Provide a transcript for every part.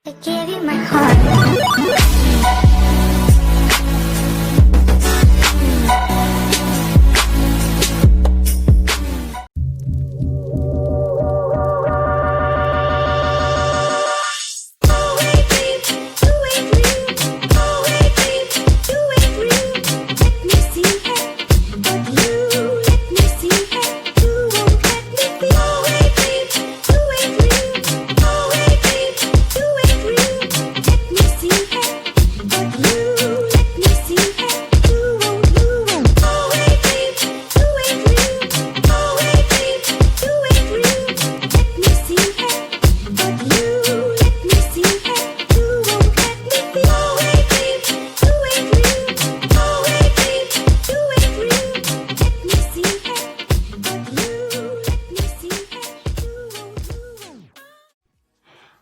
I gave you my heart.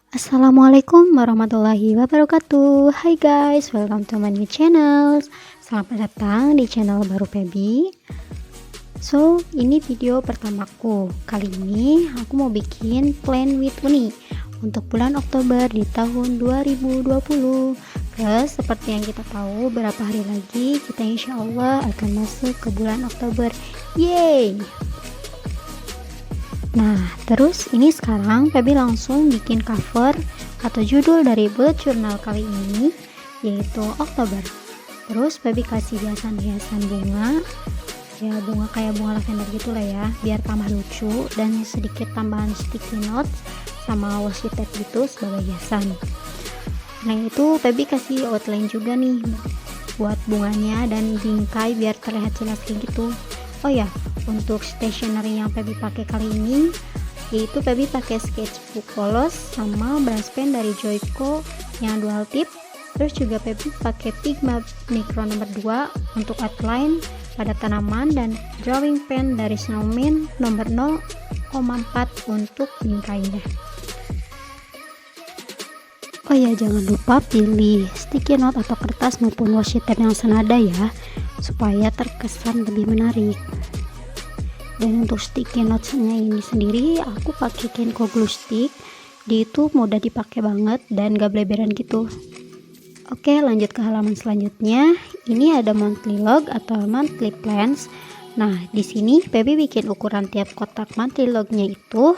Assalamualaikum warahmatullahi wabarakatuh. Hai guys, welcome to my new channel. Selamat datang di channel baru Pebi. So, ini video pertamaku. Kali ini aku mau bikin plan with Uni untuk bulan Oktober di tahun 2020. Plus, seperti yang kita tahu, berapa hari lagi kita insya Allah akan masuk ke bulan Oktober. Yeay! Nah, terus ini sekarang Pebi langsung bikin cover atau judul dari bullet journal kali ini, yaitu Oktober. Terus Pebi kasih hiasan-hiasan bunga, ya bunga kayak bunga lavender gitu lah ya, biar tambah lucu, dan sedikit tambahan sticky notes sama washi tape gitu sebagai hiasan. Nah itu Pebi kasih outline juga nih buat bunganya dan bingkai biar terlihat jelas kayak gitu. Oh ya, untuk stationery yang Pebi pakai kali ini yaitu Pebi pakai sketchbook polos sama brush pen dari Joico yang dual tip. Terus juga Pebi pakai Pigma Micro nomor 2 untuk outline pada tanaman dan drawing pen dari Snowman nomor 0,4 untuk bingkainya. Oh ya, jangan lupa pilih sticky note atau kertas maupun washi tape yang senada ya, supaya terkesan lebih menarik. Dan untuk sticky notes-nya ini sendiri aku pakai Kenko glue stick. Dia itu mudah dipakai banget dan gak beleberan gitu. Oke, lanjut ke halaman selanjutnya. Ini ada monthly log atau monthly plans. Nah, di sini Pebi bikin ukuran tiap kotak monthly lognya itu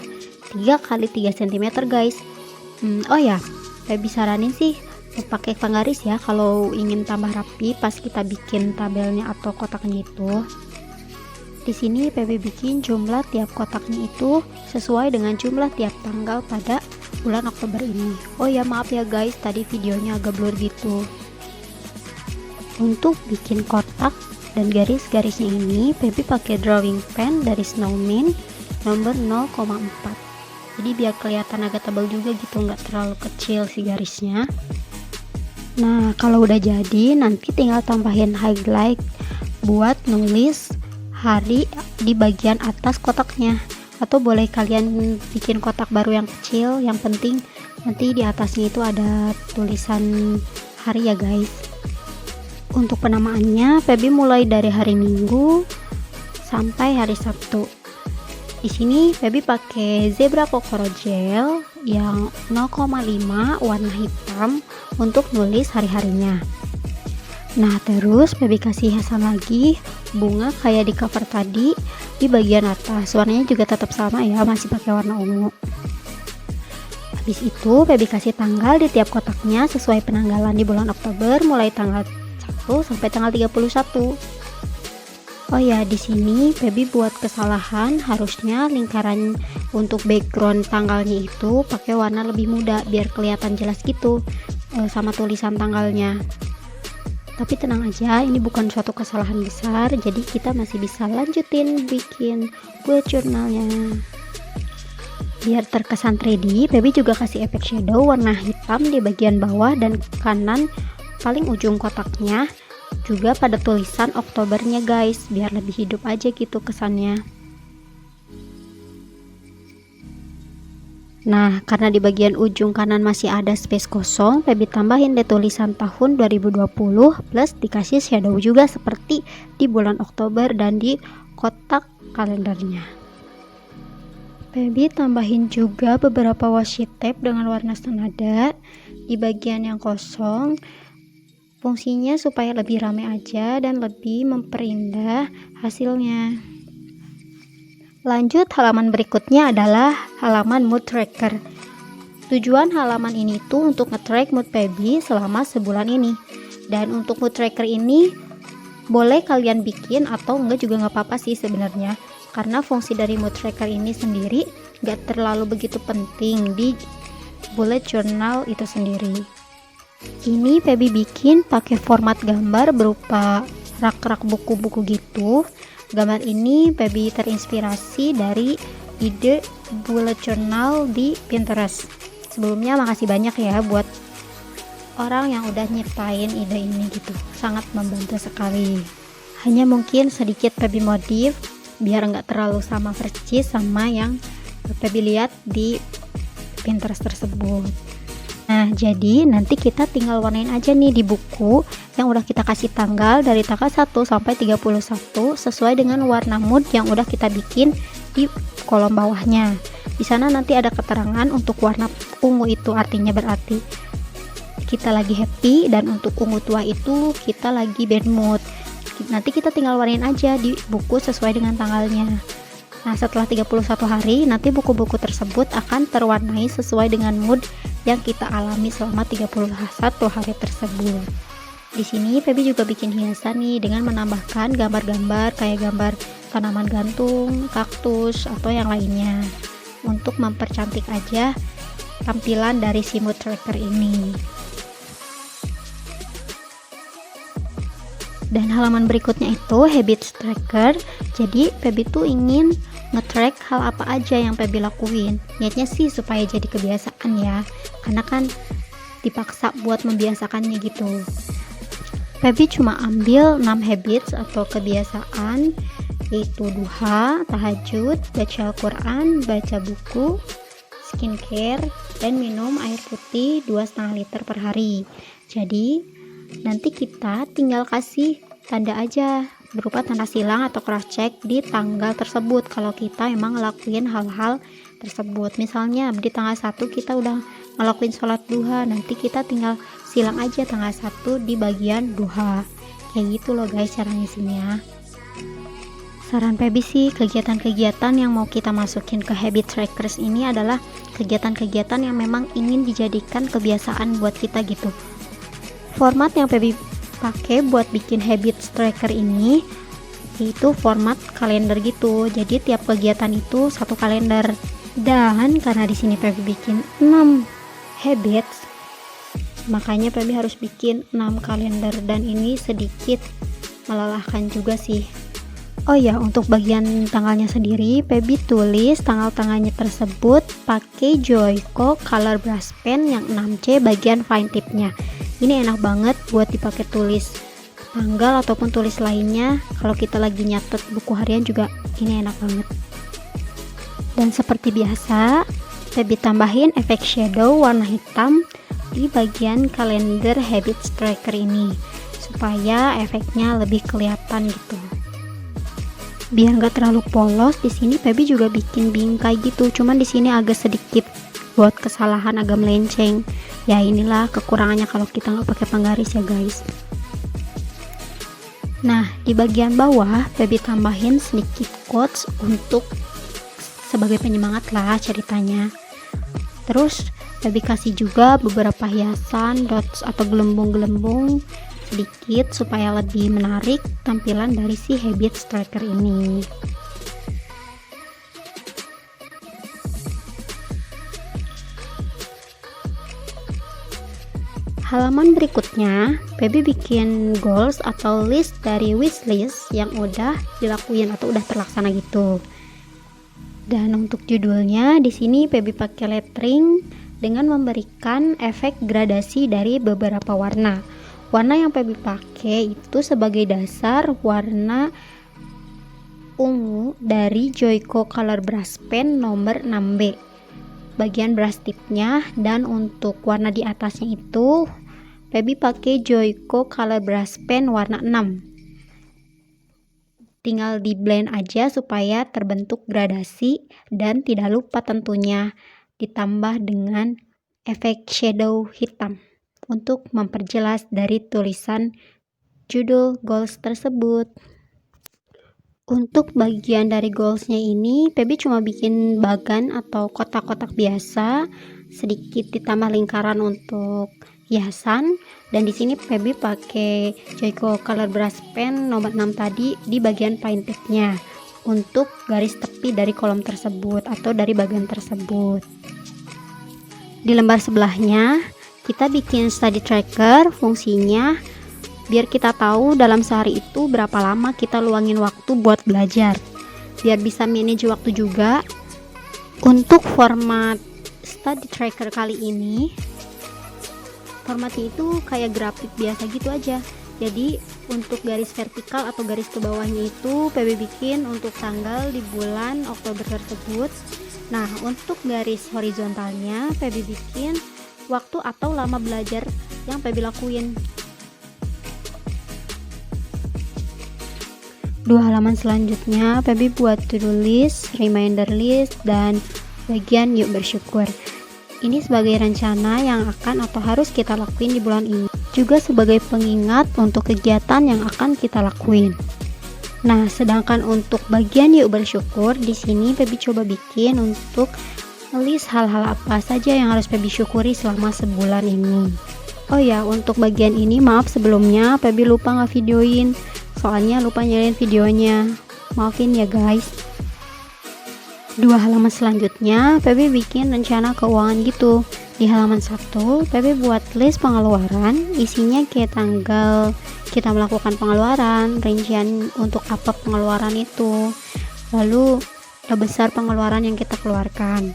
3 x 3 cm guys. Oh ya, Pebi saranin sih pakai penggaris ya kalau ingin tambah rapi pas kita bikin tabelnya atau kotaknya itu. Di sini Pebi bikin jumlah tiap kotaknya itu sesuai dengan jumlah tiap tanggal pada bulan Oktober ini. Oh ya, maaf ya guys, tadi videonya agak blur gitu. Untuk bikin kotak dan garis-garisnya ini Pebi pakai drawing pen dari Snowman nomor 0,4. Jadi biar kelihatan agak tebal juga gitu, nggak terlalu kecil si garisnya. Nah, kalau udah jadi nanti tinggal tambahin highlight buat nulis hari di bagian atas kotaknya, atau boleh kalian bikin kotak baru yang kecil, yang penting nanti di atasnya itu ada tulisan hari ya guys. Untuk penamaannya Pebi mulai dari hari Minggu sampai hari Sabtu. Di sini Pebi pakai Zebra Kokoro Gel yang 0,5 warna hitam untuk nulis hari-harinya. Nah, terus Pebi kasih hiasan lagi bunga kayak di cover tadi di bagian atas. Warnanya juga tetap sama ya, masih pakai warna ungu. Habis itu Pebi kasih tanggal di tiap kotaknya sesuai penanggalan di bulan Oktober, mulai tanggal 1 sampai tanggal 31. Oh ya, di sini Pebi buat kesalahan, harusnya lingkaran untuk background tanggalnya itu pakai warna lebih muda biar kelihatan jelas gitu sama tulisan tanggalnya. Tapi tenang aja, ini bukan suatu kesalahan besar, jadi kita masih bisa lanjutin bikin bullet journalnya. Biar terkesan 3D, Pebi juga kasih efek shadow warna hitam di bagian bawah dan kanan paling ujung kotaknya, juga pada tulisan Oktobernya guys, biar lebih hidup aja gitu kesannya. Nah, karena di bagian ujung kanan masih ada space kosong, Pebi tambahin deh tulisan tahun 2020 plus dikasih shadow juga seperti di bulan Oktober dan di kotak kalendernya. Feby tambahin juga beberapa washi tape dengan warna senada di bagian yang kosong. Fungsinya supaya lebih ramai aja dan lebih memperindah hasilnya. Lanjut, halaman berikutnya adalah halaman mood tracker. Tujuan halaman ini tuh untuk nge-track mood Feby selama sebulan ini. Dan untuk mood tracker ini boleh kalian bikin atau enggak juga nggak apa-apa sih sebenarnya, karena fungsi dari mood tracker ini sendiri nggak terlalu begitu penting di bullet journal itu sendiri. Ini Feby bikin pakai format gambar berupa rak-rak buku-buku gitu. Gambar ini Feby terinspirasi dari ide bullet journal di Pinterest. Sebelumnya makasih banyak ya buat orang yang udah nyiptain ide ini gitu, sangat membantu sekali. Hanya mungkin sedikit Feby modif biar nggak terlalu sama persis sama yang Feby lihat di Pinterest tersebut. Nah, jadi nanti kita tinggal warnain aja nih di buku yang udah kita kasih tanggal dari tanggal 1 sampai 31 sesuai dengan warna mood yang udah kita bikin di kolom bawahnya. Di sana nanti ada keterangan untuk warna ungu itu artinya berarti kita lagi happy, dan untuk ungu tua itu kita lagi bad mood. Nanti kita tinggal warnain aja di buku sesuai dengan tanggalnya. Nah, setelah 31 hari nanti buku-buku tersebut akan terwarnai sesuai dengan mood yang kita alami selama 31 hari tersebut. Di sini Feby juga bikin hiasan nih dengan menambahkan gambar-gambar kayak gambar tanaman gantung, kaktus, atau yang lainnya untuk mempercantik aja tampilan dari si mood tracker ini. Dan halaman berikutnya itu habits tracker. Jadi Feby tuh ingin nge-track hal apa aja yang Feby lakuin. Niatnya sih supaya jadi kebiasaan ya, karena kan dipaksa buat membiasakannya gitu. Feby cuma ambil 6 habits atau kebiasaan, yaitu duha, tahajud, baca Al-Quran, baca buku, skincare, dan minum air putih 2,5 liter per hari. Jadi nanti kita tinggal kasih tanda aja berupa tanda silang atau cross check di tanggal tersebut kalau kita emang ngelakuin hal-hal tersebut. Misalnya di tanggal 1 kita udah ngelakuin sholat duha, nanti kita tinggal silang aja tanggal 1 di bagian duha. Kayak gitu loh guys cara ngisinya. Saran Feby sih, kegiatan-kegiatan yang mau kita masukin ke habit trackers ini adalah kegiatan-kegiatan yang memang ingin dijadikan kebiasaan buat kita gitu. Format yang Feby pakai buat bikin habit tracker ini itu format kalender gitu. Jadi tiap kegiatan itu satu kalender. Dan karena di sini Feby bikin 6 habits, makanya Feby harus bikin 6 kalender, dan ini sedikit melelahkan juga sih. Oh ya, untuk bagian tanggalnya sendiri Feby tulis tanggal-tanggalnya tersebut pakai Joico Color Brush Pen yang 6C bagian fine tipnya. Ini enak banget buat dipakai tulis tanggal ataupun tulis lainnya. Kalau kita lagi nyatet buku harian juga ini enak banget. Dan seperti biasa, Feby tambahin efek shadow warna hitam di bagian kalender habits tracker ini supaya efeknya lebih kelihatan gitu. Biar nggak terlalu polos, di sini Feby juga bikin bingkai gitu. Cuman di sini agak sedikit buat kesalahan, agak melenceng. Ya inilah kekurangannya kalau kita nggak pakai penggaris ya guys. Nah, di bagian bawah Feby tambahin sedikit quotes untuk sebagai penyemangat lah ceritanya. Terus Feby kasih juga beberapa hiasan, dots atau gelembung-gelembung sedikit supaya lebih menarik tampilan dari si habits tracker ini. Halaman berikutnya, Feby bikin goals atau list dari wishlist yang udah dilakuin atau udah terlaksana gitu. Dan untuk judulnya di sini Feby pakai lettering dengan memberikan efek gradasi dari beberapa warna. Warna yang Feby pakai itu sebagai dasar warna ungu dari Joico Color Brush Pen nomor 6B. Bagian brush tipnya, dan untuk warna di atasnya itu Feby pakai Joico Color Brush Pen warna 6. tinggal di blend aja supaya terbentuk gradasi, dan tidak lupa tentunya ditambah dengan efek shadow hitam untuk memperjelas dari tulisan judul goals tersebut. Untuk bagian dari goalsnya ini Feby cuma bikin bagan atau kotak-kotak biasa, sedikit ditambah lingkaran untuk hiasan. Dan di sini Feby pakai Joico Color Brush Pen nomor 6 tadi di bagian paint tip-nya untuk garis tepi dari kolom tersebut atau dari bagian tersebut. Di lembar sebelahnya kita bikin study tracker. Fungsinya biar kita tahu dalam sehari itu berapa lama kita luangin waktu buat belajar, biar bisa manage waktu juga. Untuk format study tracker kali ini, formatnya itu kayak grafik biasa gitu aja. Jadi untuk garis vertikal atau garis ke bawahnya itu Feby bikin untuk tanggal di bulan Oktober tersebut. Nah, untuk garis horizontalnya Feby bikin waktu atau lama belajar yang Feby lakuin. 2 halaman selanjutnya Feby buat to-do list, reminder list, dan bagian yuk bersyukur. Ini sebagai rencana yang akan atau harus kita lakuin di bulan ini, juga sebagai pengingat untuk kegiatan yang akan kita lakuin. Nah, sedangkan untuk bagian yuk bersyukur, di sini Feby coba bikin untuk list hal-hal apa saja yang harus Feby syukuri selama sebulan ini. Oh ya, untuk bagian ini maaf sebelumnya Feby lupa nge-videoin, soalnya lupa nyalain videonya. Maafin ya guys. 2 halaman selanjutnya Feby bikin rencana keuangan gitu. Di halaman 1 Feby buat list pengeluaran, isinya kayak tanggal kita melakukan pengeluaran, rincian untuk apa pengeluaran itu, lalu besar pengeluaran yang kita keluarkan.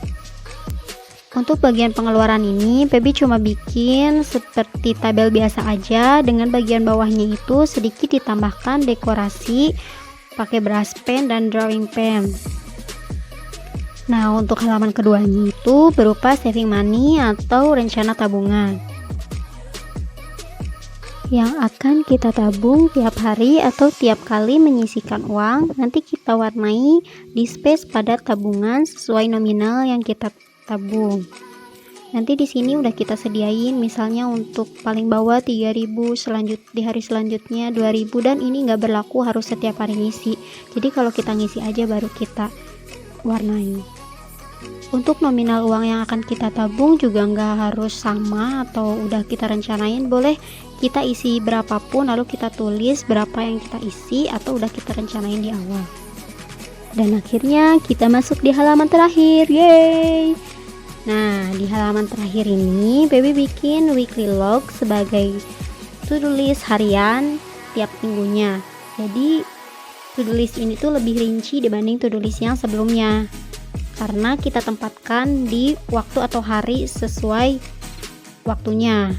Untuk bagian pengeluaran ini Feby cuma bikin seperti tabel biasa aja, dengan bagian bawahnya itu sedikit ditambahkan dekorasi pakai brush pen dan drawing pen. Nah, untuk halaman keduanya itu berupa saving money atau rencana tabungan yang akan kita tabung tiap hari atau tiap kali menyisihkan uang. Nanti kita warnai di space pada tabungan sesuai nominal yang kita tabung. Nanti di sini udah kita sediain, misalnya untuk paling bawah 3.000, di hari selanjutnya 2.000, dan ini nggak berlaku harus setiap hari ngisi. Jadi kalau kita ngisi aja baru kita warnai. Untuk nominal uang yang akan kita tabung juga nggak harus sama atau udah kita rencanain, boleh kita isi berapapun lalu kita tulis berapa yang kita isi atau udah kita rencanain di awal. Dan akhirnya kita masuk di halaman terakhir, yeay. Nah, di halaman terakhir ini Feby bikin weekly log sebagai to-do list harian tiap minggunya. Jadi to-do list ini tuh lebih rinci dibanding to-do list yang sebelumnya, karena kita tempatkan di waktu atau hari sesuai waktunya.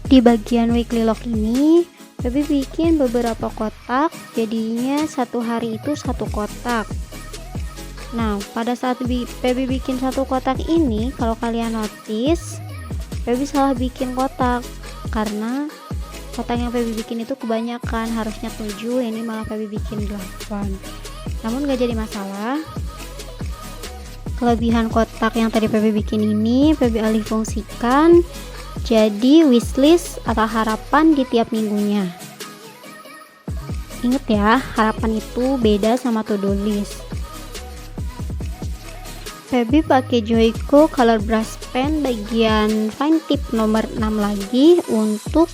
Di bagian weekly log ini Feby bikin beberapa kotak, jadinya satu hari itu satu kotak. Nah, pada saat Feby bikin satu kotak ini, kalau kalian notice Feby salah bikin kotak, karena kotak yang Feby bikin itu kebanyakan, harusnya 7, ini malah Feby bikin 8. Namun gak jadi masalah. Kelebihan kotak yang tadi Feby bikin ini Feby alih fungsikan jadi wishlist atau harapan di tiap minggunya. Ingat ya, harapan itu beda sama to-do list. Feby pakai Joico Color Brush Pen bagian fine tip nomor 6 lagi untuk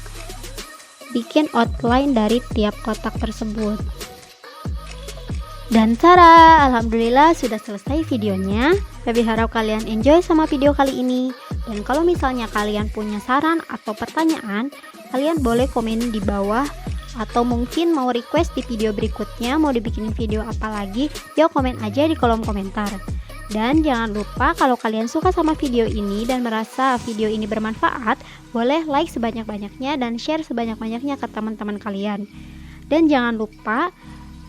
bikin outline dari tiap kotak tersebut. Dan tada, alhamdulillah sudah selesai videonya. Feby harap kalian enjoy sama video kali ini. Dan kalau misalnya kalian punya saran atau pertanyaan, kalian boleh komen di bawah, atau mungkin mau request di video berikutnya mau dibikinin video apa lagi, yuk komen aja di kolom komentar. Dan jangan lupa kalau kalian suka sama video ini dan merasa video ini bermanfaat, boleh like sebanyak-banyaknya dan share sebanyak-banyaknya ke teman-teman kalian. Dan jangan lupa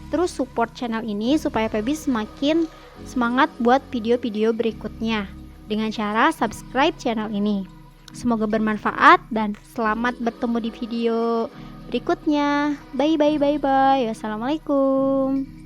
terus support channel ini supaya Feby semakin semangat buat video-video berikutnya dengan cara subscribe channel ini. Semoga bermanfaat dan selamat bertemu di video berikutnya. Bye bye bye bye. Wassalamualaikum.